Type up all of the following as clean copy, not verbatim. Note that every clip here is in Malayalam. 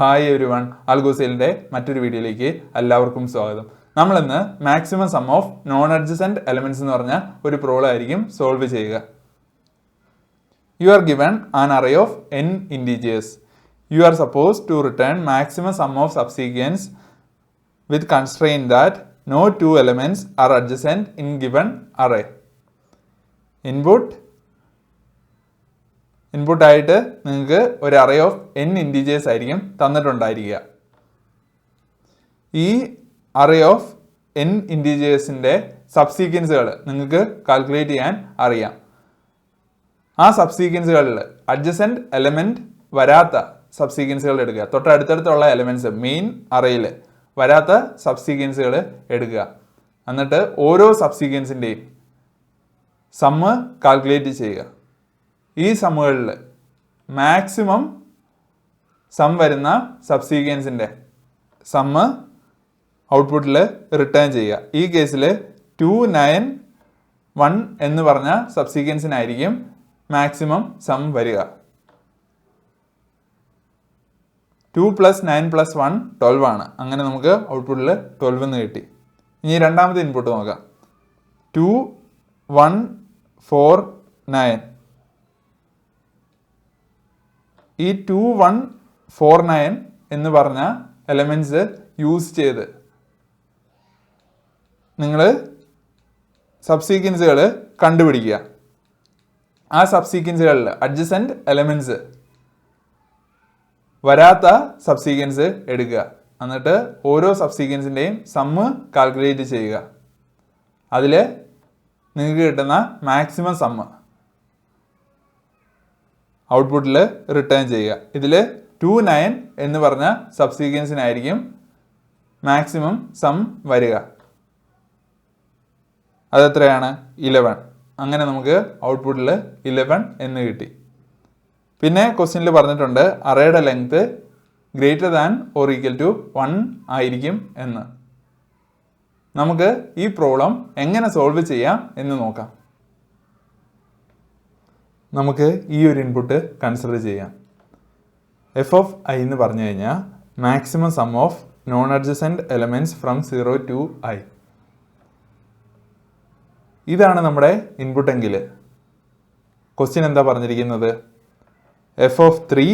ഹായ് എവരിവൺ, ആൽഗോസെയിലിൻ്റെ മറ്റൊരു വീഡിയോയിലേക്ക് എല്ലാവർക്കും സ്വാഗതം. നമ്മളിന്ന് maximum sum of non adjacent elements എന്ന് പറഞ്ഞ ഒരു പ്രോബ്ലം ആയിരിക്കും സോൾവ് ചെയ്യുക. You are given an array of n integers. You are supposed to return maximum sum of subsequence with constraint that no two elements are adjacent in given array. Input ആയിട്ട് നിങ്ങൾക്ക് ഒരു അറേ ഓഫ് n ഇൻറ്റീജേഴ്സ് ആയിരിക്കും തന്നിട്ടുണ്ടായിരിക്കുക. ഈ അറേ ഓഫ് n ഇൻറ്റീജേഴ്സിൻ്റെ സബ്സീക്വൻസുകൾ നിങ്ങൾക്ക് കാൽക്കുലേറ്റ് ചെയ്യാൻ അറിയാം. ആ സബ്സീക്വൻസുകളിൽ അഡ്ജസൻറ്റ് എലമെൻറ്റ് വരാത്ത സബ്സീക്വൻസുകൾ എടുക്കുക. തൊട്ടടുത്തടുത്തുള്ള എലമെൻറ്റ്സ് മെയിൻ അറേയിൽ വരാത്ത സബ്സീക്വൻസുകൾ എടുക്കുക. എന്നിട്ട് ഓരോ സബ്സീക്വൻസിൻ്റെയും സമ്മ് കാൽക്കുലേറ്റ് ചെയ്യുക. ഈ സമ്മുകളിൽ മാക്സിമം സം വരുന്ന സബ്സീക്വൻസിൻ്റെ സമ്മ് ഔട്ട്പുട്ടിൽ റിട്ടേൺ ചെയ്യുക. ഈ കേസിൽ 2, 9, 1 എന്ന് പറഞ്ഞ സബ്സീക്വൻസിനായിരിക്കും മാക്സിമം സം വരിക. 2 + 9 + 1 12 ആണ്. അങ്ങനെ നമുക്ക് ഔട്ട്പുട്ടിൽ 12 എന്ന് കിട്ടി. ഇനി രണ്ടാമത്തെ ഇൻപുട്ട് നോക്കാം. 2, 1, 4, 9. ഈ 2, 1, 4, 9 എന്ന് പറഞ്ഞ എലമെൻറ്റ്സ് യൂസ് ചെയ്ത് നിങ്ങൾ സബ്സീക്വൻസുകൾ കണ്ടുപിടിക്കുക. ആ സബ്സീക്വൻസുകളിൽ അഡ്ജസൻറ്റ് എലമെൻറ്റ്സ് വരാത്ത സബ്സീക്വൻസ് എടുക്കുക. എന്നിട്ട് ഓരോ സബ്സീക്വൻസിൻ്റെയും സമ്മ് കാൽക്കുലേറ്റ് ചെയ്യുക. അതിൽ നിങ്ങൾക്ക് കിട്ടുന്ന മാക്സിമം സമ്മ് ഔട്ട്പുട്ടിൽ റിട്ടേൺ ചെയ്യുക. ഇതിൽ 2, 9 എന്ന് പറഞ്ഞ സബ്സീക്വൻസിനായിരിക്കും മാക്സിമം സം വരിക. അതെത്രയാണ്? 11. അങ്ങനെ നമുക്ക് ഔട്ട്പുട്ടിൽ 11 എന്ന് കിട്ടി. പിന്നെ ക്വസ്റ്റ്യനിൽ പറഞ്ഞിട്ടുണ്ട് അറേയുടെ ലെങ്ത് > 1 ആയിരിക്കും എന്ന്. നമുക്ക് ഈ പ്രോബ്ലം എങ്ങനെ സോൾവ് ചെയ്യാം എന്ന് നോക്കാം. നമുക്ക് ഈ ഒരു ഇൻപുട്ട് കൺസിഡർ ചെയ്യാം. f of i എന്ന് പറഞ്ഞു കഴിഞ്ഞാൽ maximum sum of non adjacent elements from 0 to i. ഇതാണ് നമ്മുടെ ഇൻപുട്ടെങ്കിൽ ക്വസ്റ്റ്യൻ എന്താ പറഞ്ഞിരിക്കുന്നത്? f of 3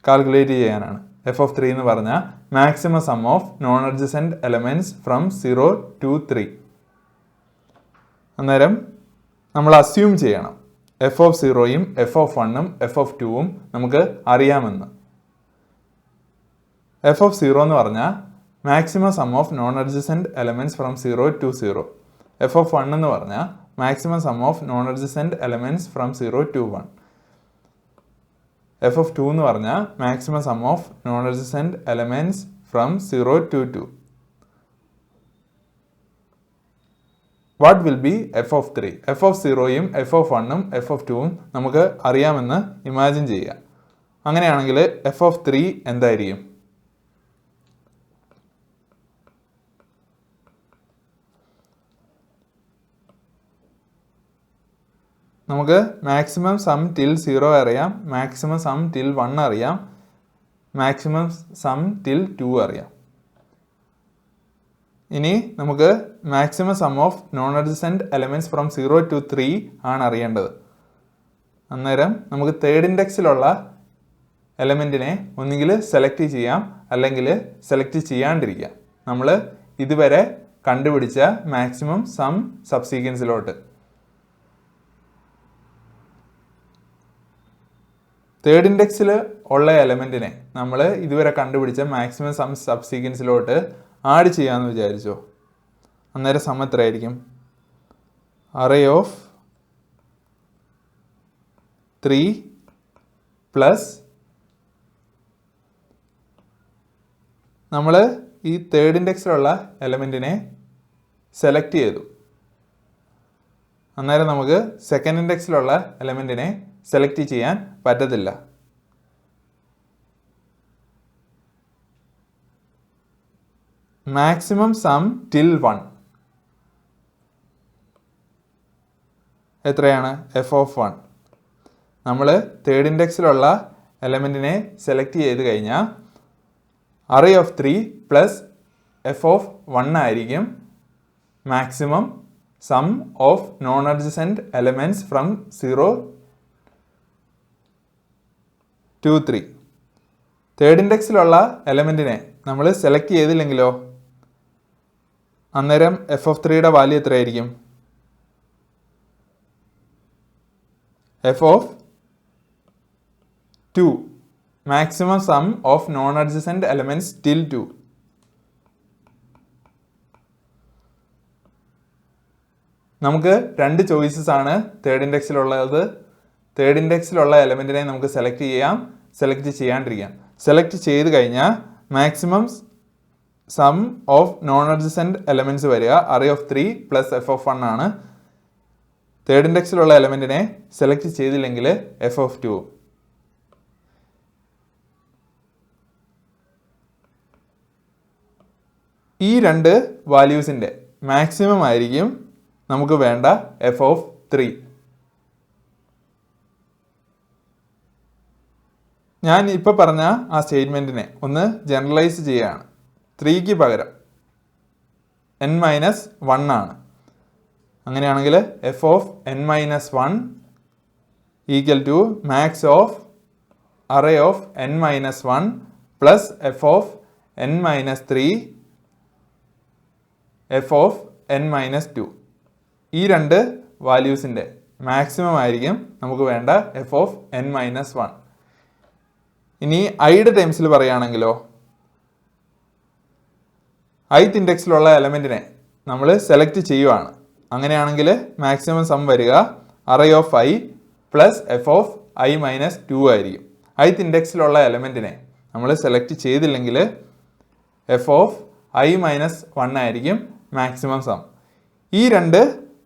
കാൽക്കുലേറ്റ് ചെയ്യാനാണ്. f of 3 എന്ന് പറഞ്ഞാൽ maximum sum of non adjacent elements from 0 to 3. അന്നേരം നമ്മൾ അസ്യൂം ചെയ്യണം f of 0യും f of 1ഉം f of 2ഉം നമുക്ക് അറിയാമെന്ന്. f of 0 എന്ന് പറഞ്ഞാൽ maximum sum of non adjacent elements from 0 to 0. f of 1 എന്ന് പറഞ്ഞാൽ maximum sum of non adjacent elements from 0 to 1. f of 2 എന്ന് പറഞ്ഞാൽ maximum sum of non adjacent elements from 0 to 2. What will be f of 3? f of 0യും f of 1ഉം f of 2ഉം നമുക്ക് അറിയാമെന്ന് ഇമാജിൻ ചെയ്യുക. അങ്ങനെയാണെങ്കിൽ f of 3 എന്തായിരിക്കും? നമുക്ക് മാക്സിമം സം ടിൽ 0 അറിയാം, മാക്സിമം സം ടിൽ 1 അറിയാം, മാക്സിമം സം ടിൽ 2 അറിയാം. ഇനി നമുക്ക് maximum sum of non adjacent elements from 0 to 3 ആണ് അറിയേണ്ടത്. അന്നേരം നമുക്ക് തേർഡ് ഇൻഡെക്സിലുള്ള എലമെൻറ്റിനെ ഒന്നുകിൽ സെലക്ട് ചെയ്യാം അല്ലെങ്കിൽ സെലക്ട് ചെയ്യാണ്ടിരിക്കാം. നമ്മൾ ഇതുവരെ കണ്ടുപിടിച്ച മാക്സിമം സം സബ്സീക്വൻസിലോട്ട് തേർഡ് ഇൻഡെക്സിൽ ഉള്ള എലമെൻറ്റിനെ നമ്മൾ ഇതുവരെ കണ്ടുപിടിച്ച മാക്സിമം സം സബ്സീക്വൻസിലോട്ട് ആഡ് ചെയ്യാമെന്ന് വിചാരിച്ചോ. അന്നേരം സം എത്രയായിരിക്കും? അറേ ഓഫ് 3 പ്ലസ് നമ്മൾ ഈ തേർഡ് ഇൻഡെക്സിലുള്ള എലമെൻറ്റിനെ സെലക്ട് ചെയ്തു. അന്നേരം നമുക്ക് സെക്കൻഡ് ഇൻഡെക്സിലുള്ള എലമെൻറ്റിനെ സെലക്ട് ചെയ്യാൻ പറ്റത്തില്ല. മാക്സിമം സം ടിൽ 1 എത്രയാണ്? f of 1. നമ്മൾ തേർഡ് ഇൻഡെക്സിലുള്ള എലമെൻറ്റിനെ സെലക്ട് ചെയ്ത് കഴിഞ്ഞാൽ array of 3 plus f of 1 ആയിരിക്കും maximum sum of non adjacent elements from 0 to 3. Third ഇൻഡെക്സിലുള്ള എലമെൻറ്റിനെ നമ്മൾ സെലക്ട് ചെയ്തില്ലെങ്കിലോ അന്നേരം എഫ് ഓഫ് 3യുടെ വാല്യൂ എത്രയായിരിക്കും? F of 2 maximum sum of non adjacent elements till 2. നമുക്ക് രണ്ട് ചോയ്സസ് ആണ് തേർഡ് ഇൻഡെക്സിലുള്ളത്. തേർഡ് ഇൻഡെക്സിലുള്ള എലമെൻറ്റിനെ നമുക്ക് സെലക്ട് ചെയ്യാം, സെലക്ട് ചെയ്യാണ്ടിരിക്കാം. സെലക്ട് ചെയ്ത് കഴിഞ്ഞാൽ maximum sum of non adjacent elements വരിക array of 3 plus f of 1 ആണ്. തേർഡ് ഇൻഡെക്സിലുള്ള എലമെൻറ്റിനെ സെലക്ട് ചെയ്തില്ലെങ്കിൽ f of 2. ഈ രണ്ട് വാല്യൂസിൻ്റെ മാക്സിമം ആയിരിക്കും നമുക്ക് വേണ്ട f of 3. ഞാൻ ഇപ്പോൾ പറഞ്ഞ ആ സ്റ്റേറ്റ്മെൻറ്റിനെ ഒന്ന് ജനറലൈസ് ചെയ്യുകയാണ്. 3ക്ക് പകരം n-1 ആണ്. അങ്ങനെയാണെങ്കിൽ f of n-1 equal to max of array of n-1 plus f of n-3 f of n-2. ഈ രണ്ട് വാല്യൂസിൻ്റെ മാക്സിമം ആയിരിക്കും നമുക്ക് വേണ്ട f of n-1. ഇനി ഐയുടെ ടൈംസിൽ പറയുകയാണെങ്കിലോ ith ഇൻഡെക്സിലുള്ള എലമെൻറ്റിനെ നമ്മൾ സെലക്ട് ചെയ്യുവാണ്. അങ്ങനെയാണെങ്കിൽ മാക്സിമം സം വരിക array of I plus f of I-2 ആയിരിക്കും. ith ഇൻഡെക്സിലുള്ള എലമെൻറ്റിനെ നമ്മൾ സെലക്ട് ചെയ്തില്ലെങ്കിൽ f of I-1 ആയിരിക്കും മാക്സിമം സം. ഈ രണ്ട്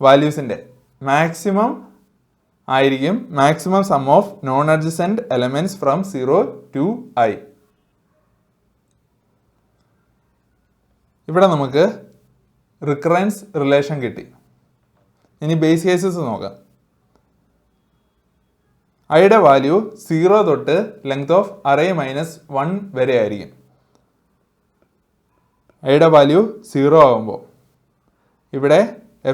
വാല്യൂസിൻ്റെ മാക്സിമം ആയിരിക്കും maximum sum of non adjacent elements from 0 to I. ഇവിടെ നമുക്ക് റിക്കറൻസ് റിലേഷൻ കിട്ടി. ഇനി ബേസ് കേസസ് നോക്കാം. ഐയുടെ വാല്യൂ 0 തൊട്ട് ലെങ്ത് ഓഫ് array -1 വരെ ആയിരിക്കും. ഐയുടെ വാല്യൂ 0 ആകുമ്പോൾ ഇവിടെ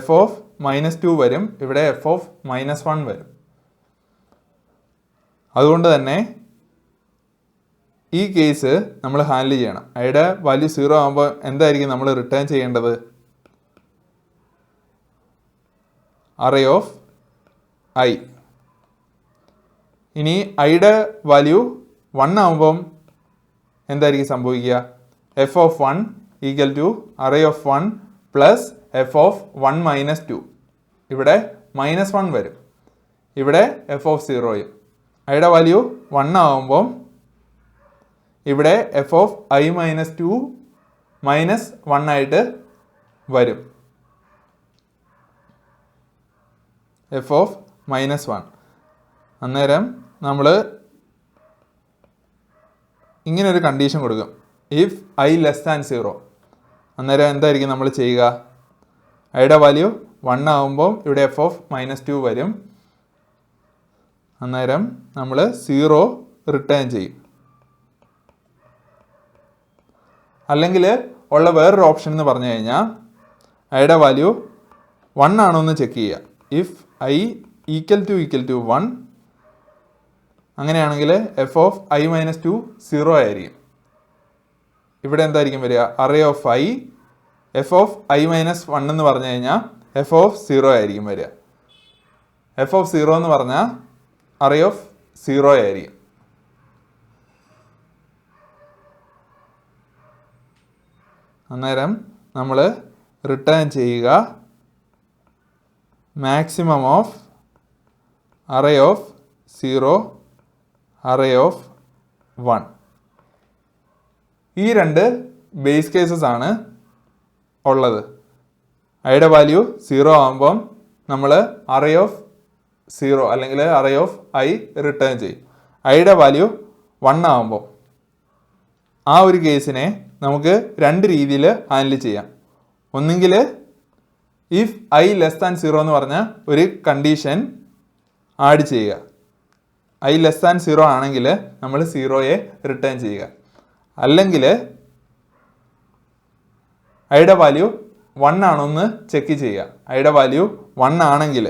f of -2 വരും, ഇവിടെ f of -1 വരും. അതുകൊണ്ട് തന്നെ ഈ കേസ് നമ്മൾ ഹാൻഡിൽ ചെയ്യണം. ഐയുടെ വാല്യൂ 0 ആകുമ്പോൾ എന്തായിരിക്കും നമ്മൾ റിട്ടേൺ ചെയ്യേണ്ടത്? array of I. ഇനി ഐയുടെ വാല്യൂ 1 ആകുമ്പം എന്തായിരിക്കും സംഭവിക്കുക? f of 1 equal to array of 1 plus f of 1 - 2. ഇവിടെ -1 വരും, ഇവിടെ f of 0യും. ഐയുടെ വാല്യൂ 1 ആകുമ്പം ഇവിടെ f of I-2 -1 ആയിട്ട് വരും, f of -1. അന്നേരം നമ്മൾ ഇങ്ങനൊരു കണ്ടീഷൻ കൊടുക്കും, ഇഫ് I <0. അന്നേരം എന്തായിരിക്കും നമ്മൾ ചെയ്യുക? ഐയുടെ വാല്യൂ 1 ആകുമ്പോൾ ഇവിടെ f of -2 വരും. അന്നേരം നമ്മൾ 0 റിട്ടേൺ ചെയ്യും. അല്ലെങ്കിൽ ഉള്ള വേറൊരു ഓപ്ഷൻ എന്ന് പറഞ്ഞു കഴിഞ്ഞാൽ ഐയുടെ വാല്യൂ 1 ആണോ എന്ന് ചെക്ക് ചെയ്യുക. ഇഫ് I ഈക്വൽ ടു 1 അങ്ങനെയാണെങ്കിൽ f of I-2 0 ആയിരിക്കും. ഇവിടെ എന്തായിരിക്കും വരിക? array of I f of I-1 എന്ന് പറഞ്ഞു കഴിഞ്ഞാൽ f of 0 ആയിരിക്കും വരിക. f of 0 എന്ന് പറഞ്ഞാൽ array of 0 ആയിരിക്കും. അന്നേരം നമ്മൾ റിട്ടേൺ ചെയ്യുക maximum of array of 0 array of 1. ഈ രണ്ട് ബേസ് കേസസ് ആണ് ഉള്ളത്. ഐയുടെ വാല്യൂ 0 ആകുമ്പം നമ്മൾ array of 0 അല്ലെങ്കിൽ array of I റിട്ടേൺ ചെയ്യും. ഐയുടെ വാല്യൂ 1 ആകുമ്പോൾ ആ ഒരു കേസിനെ നമുക്ക് രണ്ട് രീതിയിൽ ഹാൻഡിൽ ചെയ്യാം. ഒന്നുകിൽ ഇഫ് I <0 എന്ന് പറഞ്ഞ ഒരു കണ്ടീഷൻ ആഡ് ചെയ്യുക. I <0 ആണെങ്കിൽ നമ്മൾ 0യെ റിട്ടേൺ ചെയ്യുക. അല്ലെങ്കിൽ ഐയുടെ വാല്യൂ 1 ആണോ എന്ന് ചെക്ക് ചെയ്യുക. ഐയുടെ വാല്യൂ 1 ആണെങ്കിൽ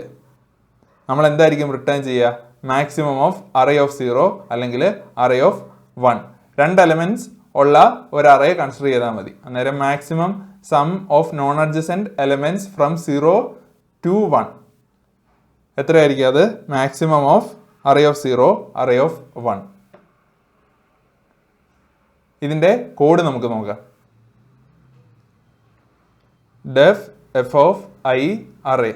നമ്മൾ എന്തായിരിക്കും റിട്ടേൺ ചെയ്യുക? മാക്സിമം ഓഫ് അറേ ഓഫ് 0 അല്ലെങ്കിൽ അറേ ഓഫ് 1. 2 എലമെന്റ്സ് ഉള്ള ഒരു അറേ കൺസിഡർ ചെയ്താൽ മതി. അന്നേരം maximum sum of non adjacent elements from 0 to 1 എത്രയായിരിക്കും? അത് maximum of array of 0 array of 1. ഇതിന്റെ കോഡ് നമുക്ക് നോക്കാം. def f of I array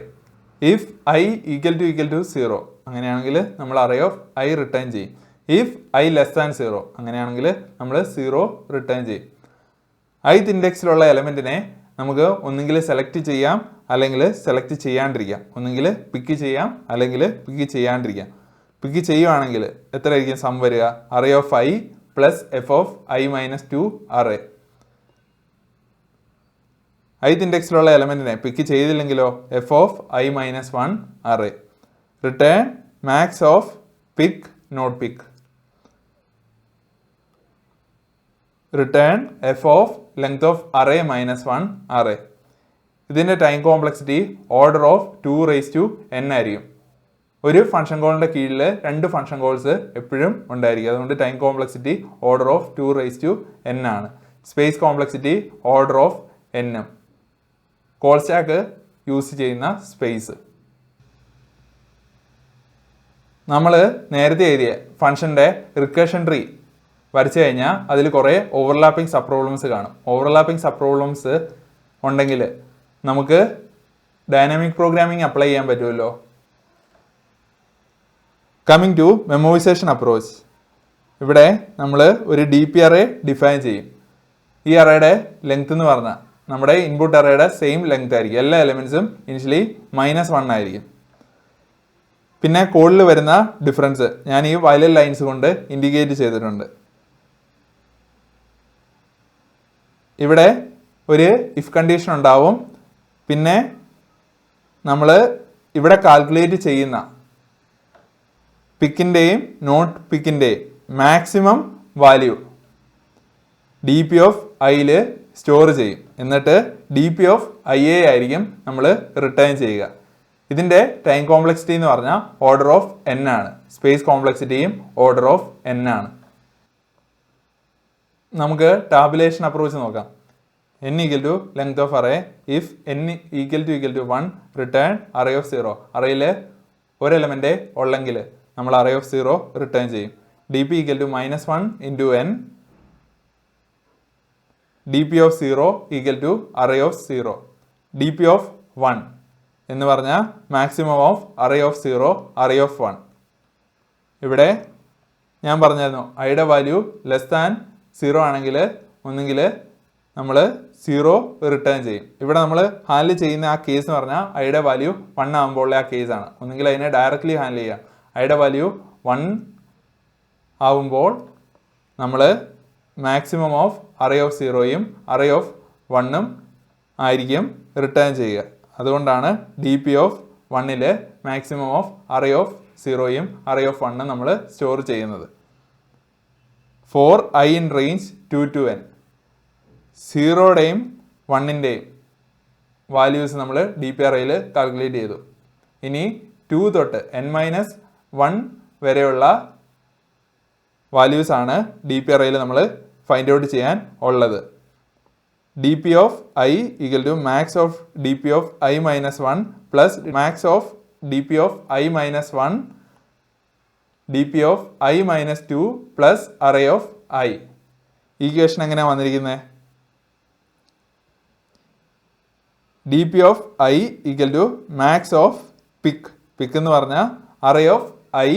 if I equal to 0 അങ്ങനെയാണെങ്കിൽ നമ്മൾ അറേ ഓഫ് I റിട്ടേൺ ചെയ്യും. ഇഫ് I ലെസ് ദാൻ 0 അങ്ങനെയാണെങ്കിൽ നമ്മൾ 0 റിട്ടേൺ ചെയ്യും. ith ഇൻഡെക്സിലുള്ള എലമെന്റിനെ നമുക്ക് ഒന്നുകിൽ സെലക്ട് ചെയ്യാം അല്ലെങ്കിൽ സെലക്ട് ചെയ്യാണ്ടിരിക്കാം. ഒന്നുകിൽ പിക്ക് ചെയ്യാം അല്ലെങ്കിൽ പിക്ക് ചെയ്യാണ്ടിരിക്കാം. പിക്ക് ചെയ്യുവാണെങ്കിൽ എത്രയായിരിക്കും സം വരിക? Array of I plus F of I minus 2 array. ith ഇൻഡെക്സിലുള്ള എലമെന്റിനെ പിക്ക് ചെയ്തില്ലെങ്കിലോ F of I minus 1 array. Return max of pick not pick. Return F of length of array minus 1 array. ഇതിന്റെ time complexity order of 2n ആയിരിക്കും. ഒരു ഫംഗ്ഷൻ കോളിന്റെ കീഴിൽ 2 ഫംഗ്ഷൻ കോൾസ് എപ്പോഴും ഉണ്ടായിരിക്കും. അതുകൊണ്ട് time complexity order of 2n ആണ്. Space complexity order of n. Call stack use ചെയ്യുന്ന സ്പേസ്. നമ്മൾ നേരത്തെ എഴുതിയ ഫംഗ്ഷന്റെ റിക്കർഷൻ ട്രീ വരച്ചു കഴിഞ്ഞാൽ അതിൽ കുറേ ഓവർലാപ്പിംഗ് സബ് പ്രോബ്ലംസ് കാണും. ഓവർലാപ്പിംഗ് സബ് പ്രോബ്ലംസ് ഉണ്ടെങ്കിൽ നമുക്ക് ഡൈനാമിക് പ്രോഗ്രാമിംഗ് അപ്ലൈ ചെയ്യാൻ പറ്റുമല്ലോ. Coming to memorization approach. ഇവിടെ നമ്മൾ ഒരു DP അറേ ഡിഫൈൻ ചെയ്യും. ഈ അറേയുടെ ലെങ്ത് എന്ന് പറഞ്ഞാൽ നമ്മുടെ ഇൻപുട്ട് അറേയുടെ സെയിം ലെങ്ത് ആയിരിക്കും. എല്ലാ എലമെന്റ്സും ഇനിഷ്യലി -1 ആയിരിക്കും. പിന്നെ കോഡിൽ വരുന്ന ഡിഫറൻസ് ഞാൻ ഈ വയലറ്റ് ലൈൻസ് കൊണ്ട് ഇൻഡിക്കേറ്റ് ചെയ്തിട്ടുണ്ട്. ഇവിടെ ഒരു ഇഫ് കണ്ടീഷൻ ഉണ്ടാവും. പിന്നെ നമ്മൾ ഇവിടെ കാൽക്കുലേറ്റ് ചെയ്യുന്ന പിക്കിൻ്റെയും നോട്ട് പിക്കിൻ്റെയും മാക്സിമം വാല്യൂ DP ഓഫ് Iയിൽ സ്റ്റോർ ചെയ്യും. എന്നിട്ട് DP ഓഫ് IA ആയിരിക്കും നമ്മൾ റിട്ടേൺ ചെയ്യുക. ഇതിൻ്റെ ടൈം കോംപ്ലക്സിറ്റി എന്ന് പറഞ്ഞാൽ ഓർഡർ ഓഫ് n ആണ്. സ്പേസ് കോംപ്ലക്സിറ്റിയും ഓർഡർ ഓഫ് n ആണ്. നമുക്ക് ടാബുലേഷൻ അപ്രോച്ച് നോക്കാം. n equal to length of array if n equal to 1 return array of 0. അറേയിൽ ഒരു എലമെന്റ് ഉള്ളെങ്കിൽ നമ്മൾ അറേ ഓഫ് 0 റിട്ടേൺ ചെയ്യും. DP equal to -1 into n. DP of 0 equal to array of 0. DP of 1 എന്ന് പറഞ്ഞാൽ maximum of array of 0 array of 1. ഇവിടെ ഞാൻ പറഞ്ഞായിരുന്നു ഐയുടെ വാല്യൂ ലെസ് ദാൻ 0 ആണെങ്കിൽ ഒന്നുകിൽ നമ്മൾ 0 റിട്ടേൺ ചെയ്യും. ഇവിടെ നമ്മൾ ഹാൻഡിൽ ചെയ്യുന്ന ആ കേസ് എന്ന് പറഞ്ഞാൽ ഐയുടെ വാല്യൂ 1 ആകുമ്പോഴുള്ള ആ കേസാണ്. ഒന്നുകിൽ അതിനെ ഡയറക്റ്റ്ലി ഹാൻഡിൽ ചെയ്യാം. ഐയുടെ വാല്യൂ 1 ആവുമ്പോൾ നമ്മൾ മാക്സിമം ഓഫ് അറേ ഓഫ് 0യും അറേ ഓഫ് 1ഉം ആയിരിക്കും റിട്ടേൺ ചെയ്യുക. അതുകൊണ്ടാണ് DP ഓഫ് 1ൽ മാക്സിമം ഓഫ് അറേ ഓഫ് 0യും അറേ ഓഫ് 1ഉം നമ്മൾ സ്റ്റോർ ചെയ്യുന്നത്. For I in range 2 to n 0യുടെയും 1ൻ്റെയും വാല്യൂസ് നമ്മൾ DP അറേയിൽ കാൽക്കുലേറ്റ് ചെയ്തു. ഇനി 2 തൊട്ട് n-1 വരെയുള്ള വാല്യൂസ് ആണ് DP അറേയിൽ നമ്മൾ ഫൈൻഡ് ഔട്ട് ചെയ്യാൻ ഉള്ളത്. DP of I equal to max of DP of I minus 1 plus max of DP of I minus 1 DP of I minus 2 plus array of I. Equation എങ്ങനെയാണ് വന്നിരിക്കുന്നത്? DP of I equal to max of pick. Pick എന്ന് പറഞ്ഞാൽ array of I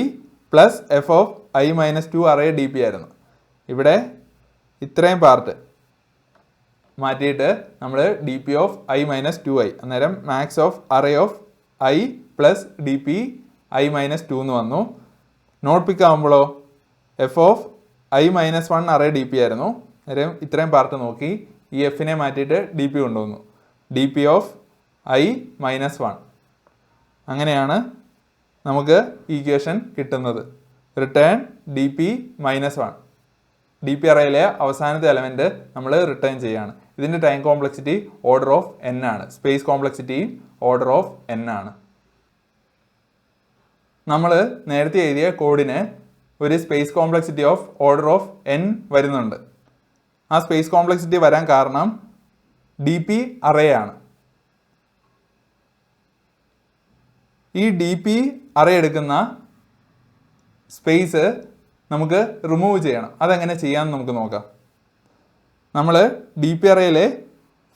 plus F of I minus 2 array DP ആയിരുന്നു. ഇവിടെ ഇത്രയും പാർട്ട് മാറ്റിയിട്ട് നമ്മൾ DP of I minus 2i അന്നേരം max of array of I plus DP I minus 2 എന്ന് വന്നു. നോട്ട് പിക്ക് ആകുമ്പോഴോ F of I minus 1 array DP ആയിരുന്നു. അന്നേരം ഇത്രയും പാർട്ട് നോക്കി ഈ എഫിനെ മാറ്റിയിട്ട് DP കൊണ്ടുവന്നു. DP of I minus 1. അങ്ങനെയാണ് നമുക്ക് ഈക്വേഷൻ കിട്ടുന്നത്. Return DP minus 1. DP അറേയിലെ അവസാനത്തെ എലമെന്റ് നമ്മൾ റിട്ടേൺ ചെയ്യാണ്. ഇതിൻ്റെ time complexity order of n ആണ്. Space complexity order of n ആണ്. നമ്മൾ നേരത്തെ എഴുതിയ കോഡിന് ഒരു space complexity of order of n വരുന്നുണ്ട്. ആ സ്പേസ് കോംപ്ലക്സിറ്റി വരാൻ കാരണം DP അറേ ആണ്. ഈ DP അറേ എടുക്കുന്ന സ്പേസ് നമുക്ക് റിമൂവ് ചെയ്യണം. അതെങ്ങനെ ചെയ്യാമെന്ന് നമുക്ക് നോക്കാം. നമ്മൾ DP അറേയിലെ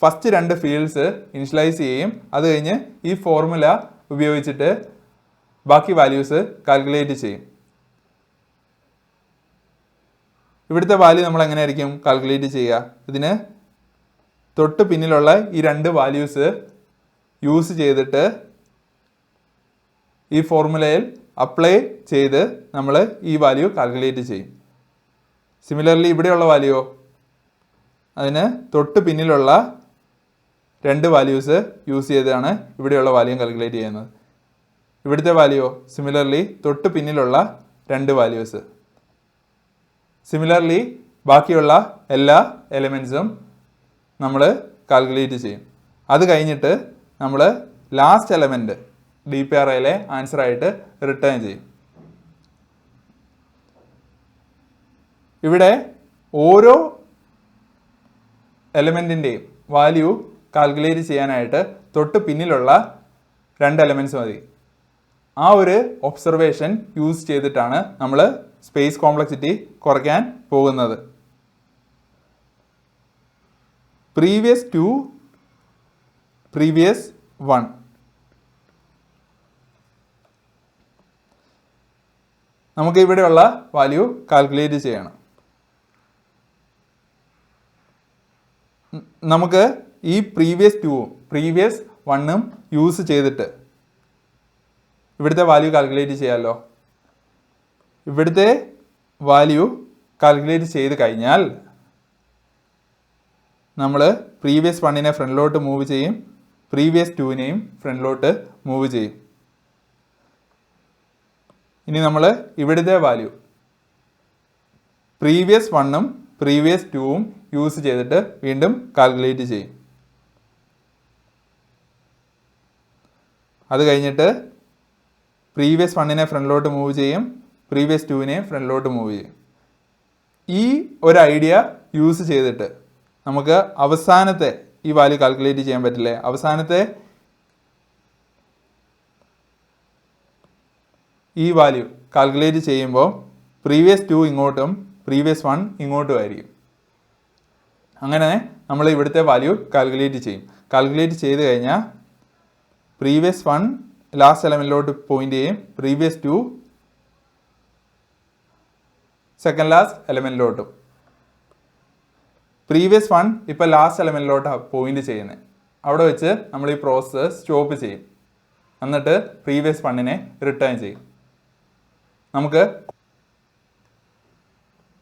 ഫസ്റ്റ് 2 ഫീൽഡ്സ് ഇനിഷ്യലൈസ് ചെയ്യും. അത് കഴിഞ്ഞ് ഈ ഫോർമുല ഉപയോഗിച്ചിട്ട് ബാക്കി വാല്യൂസ് കാൽക്കുലേറ്റ് ചെയ്യും. ഇവിടുത്തെ വാല്യൂ നമ്മൾ എങ്ങനെയായിരിക്കും കാൽക്കുലേറ്റ് ചെയ്യുക? ഇതിന് തൊട്ട് പിന്നിലുള്ള ഈ 2 വാല്യൂസ് യൂസ് ചെയ്തിട്ട് ഈ ഫോർമുലയിൽ അപ്ലൈ ചെയ്ത് നമ്മൾ ഈ വാല്യൂ കാൽക്കുലേറ്റ് ചെയ്യും. സിമിലർലി ഇവിടെയുള്ള വാല്യൂയോ, അതിന് തൊട്ട് പിന്നിലുള്ള 2 വാല്യൂസ് യൂസ് ചെയ്താണ് ഇവിടെയുള്ള വാല്യൂ കാൽക്കുലേറ്റ് ചെയ്യുന്നത്. ഇവിടുത്തെ വാല്യൂയോ സിമിലർലി തൊട്ട് പിന്നിലുള്ള 2 വാല്യൂസ്. സിമിലർലി ബാക്കിയുള്ള എല്ലാ എലിമെൻറ്റ്സും നമ്മൾ കാൽക്കുലേറ്റ് ചെയ്യും. അത് കഴിഞ്ഞിട്ട് നമ്മൾ ലാസ്റ്റ് എലമെൻറ്റ് DP അറേയിലെ ആൻസറായിട്ട് റിട്ടേൺ ചെയ്യും. ഇവിടെ ഓരോ എലമെൻറ്റിൻ്റെയും വാല്യൂ കാൽക്കുലേറ്റ് ചെയ്യാനായിട്ട് തൊട്ട് പിന്നിലുള്ള 2 എലമെൻറ്റ്സ് മതി. ആ ഒരു ഒബ്സർവേഷൻ യൂസ് ചെയ്തിട്ടാണ് നമ്മൾ സ്പേസ് കോംപ്ലക്സിറ്റി കുറയ്ക്കാൻ പോകുന്നത്. Previous 2, previous 1. നമുക്ക് ഇവിടെയുള്ള വാല്യൂ കാൽക്കുലേറ്റ് ചെയ്യണം. നമുക്ക് ഈ പ്രീവിയസ് 2ഉം പ്രീവിയസ് 1ഉം യൂസ് ചെയ്തിട്ട് ഇവിടുത്തെ വാല്യൂ കാൽക്കുലേറ്റ് ചെയ്യാമല്ലോ. ഇവിടുത്തെ വാല്യൂ കാൽക്കുലേറ്റ് ചെയ്ത് കഴിഞ്ഞാൽ നമ്മൾ പ്രീവിയസ് 1നെ ഫ്രണ്ടിലോട്ട് മൂവ് ചെയ്യും, പ്രീവിയസ് 2നെയും ഫ്രണ്ടിലോട്ട് മൂവ് ചെയ്യും. ഇനി നമ്മൾ ഇവിടുത്തെ വാല്യൂ പ്രീവിയസ് 1ഉം പ്രീവിയസ് 2ഉം യൂസ് ചെയ്തിട്ട് വീണ്ടും കാൽക്കുലേറ്റ് ചെയ്യും. അത് കഴിഞ്ഞിട്ട് പ്രീവിയസ് 1നെ ഫ്രണ്ടിലോട്ട് മൂവ് ചെയ്യും, പ്രീവിയസ് 2നെ ഫ്രണ്ടിലോട്ട് മൂവ് ചെയ്യും. ഈ ഒരു ഐഡിയ യൂസ് ചെയ്തിട്ട് നമുക്ക് അവസാനത്തെ ഈ വാല്യൂ കാൽക്കുലേറ്റ് ചെയ്യാൻ പറ്റില്ലേ? അവസാനത്തെ ഈ വാല്യൂ കാൽക്കുലേറ്റ് ചെയ്യുമ്പോൾ പ്രീവിയസ് 2 ഇങ്ങോട്ടും പ്രീവിയസ് 1 ഇങ്ങോട്ടും ആയിരിക്കും. അങ്ങനെ നമ്മൾ ഇവിടുത്തെ വാല്യൂ കാൽക്കുലേറ്റ് ചെയ്യും. കാൽക്കുലേറ്റ് ചെയ്ത് കഴിഞ്ഞാൽ പ്രീവിയസ് 1 ലാസ്റ്റ് എലമെൻറ്റിലോട്ട് പോയിന്റ് ചെയ്യും, പ്രീവിയസ് 2 സെക്കൻഡ് ലാസ്റ്റ് എലമെൻറ്റിലോട്ടും. പ്രീവിയസ് 1 ഇപ്പോൾ ലാസ്റ്റ് എലമെൻറ്റിലോട്ടാണ് പോയിന്റ് ചെയ്യുന്നത്. അവിടെ വെച്ച് നമ്മൾ ഈ പ്രോസസ്സ് സ്റ്റോപ്പ് ചെയ്യും. എന്നിട്ട് പ്രീവിയസ് 1നെ റിട്ടേൺ ചെയ്യും. നമുക്ക്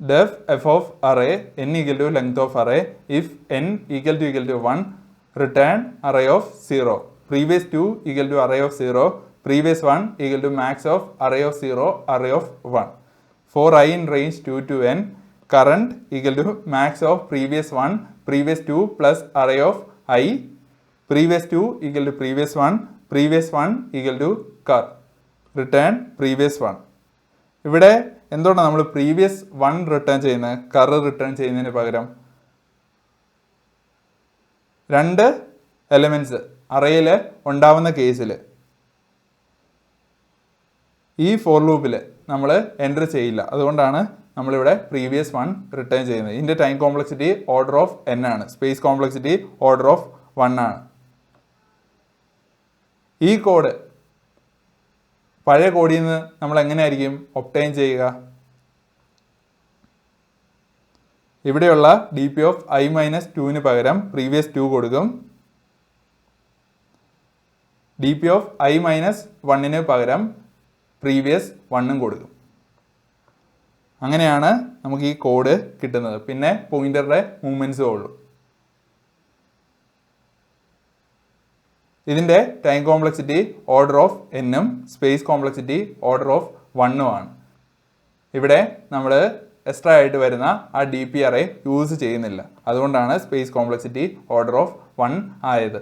def f of array n equal to length of array if n equal to 1 return array of 0, previous 2 equal to array of 0, previous 1 equal to max of array of 0, array of 1. For I in range 2 to n, current equal to max of previous 1, previous 2 plus array of I, previous 2 equal to previous 1, previous 1 equal to cur, return previous 1. ഇവിടെ എന്തുകൊണ്ടാണ് നമ്മൾ പ്രീവിയസ് 1 റിട്ടേൺ ചെയ്യുന്നത്, കർ റിട്ടേൺ ചെയ്യുന്നതിന് പകരം? 2 എലമെൻറ്റ്സ് അറേയിൽ ഉണ്ടാവുന്ന കേസിൽ ഈ ഫോർ ലൂപ്പിൽ നമ്മൾ എൻ്റർ ചെയ്യില്ല. അതുകൊണ്ടാണ് നമ്മളിവിടെ പ്രീവിയസ് 1 റിട്ടേൺ ചെയ്യുന്നത്. ഇതിൻ്റെ time complexity order of n ആണ്, സ്പേസ് കോംപ്ലക്സിറ്റി ഓർഡർ ഓഫ് 1 ആണ്. ഈ കോഡ് പഴയ കോഡിൽ നിന്ന് നമ്മൾ എങ്ങനെയായിരിക്കും ഒബ്റ്റെയിൻ ചെയ്യുക? ഇവിടെയുള്ള DP of i-2ന് പകരം പ്രീവിയസ് 2 കൊടുക്കും, DP of i-1ന് പകരം പ്രീവിയസ് 1ഉം കൊടുക്കും. അങ്ങനെയാണ് നമുക്ക് ഈ കോഡ് കിട്ടുന്നത്. പിന്നെ പോയിന്ററുടെ മൂവ്മെൻറ്റ്സും ഉള്ളൂ. ഇതിൻ്റെ ടൈം കോംപ്ലക്സിറ്റി ഓർഡർ ഓഫ് എന്നും സ്പേസ് കോംപ്ലക്സിറ്റി ഓർഡർ ഓഫ് 1ഉം ആണ്. ഇവിടെ നമ്മൾ എക്സ്ട്രാ ആയിട്ട് വരുന്ന ആ ഡി പി അറേ യൂസ് ചെയ്യുന്നില്ല. അതുകൊണ്ടാണ് സ്പേസ് കോംപ്ലക്സിറ്റി ഓർഡർ ഓഫ് 1 ആയത്.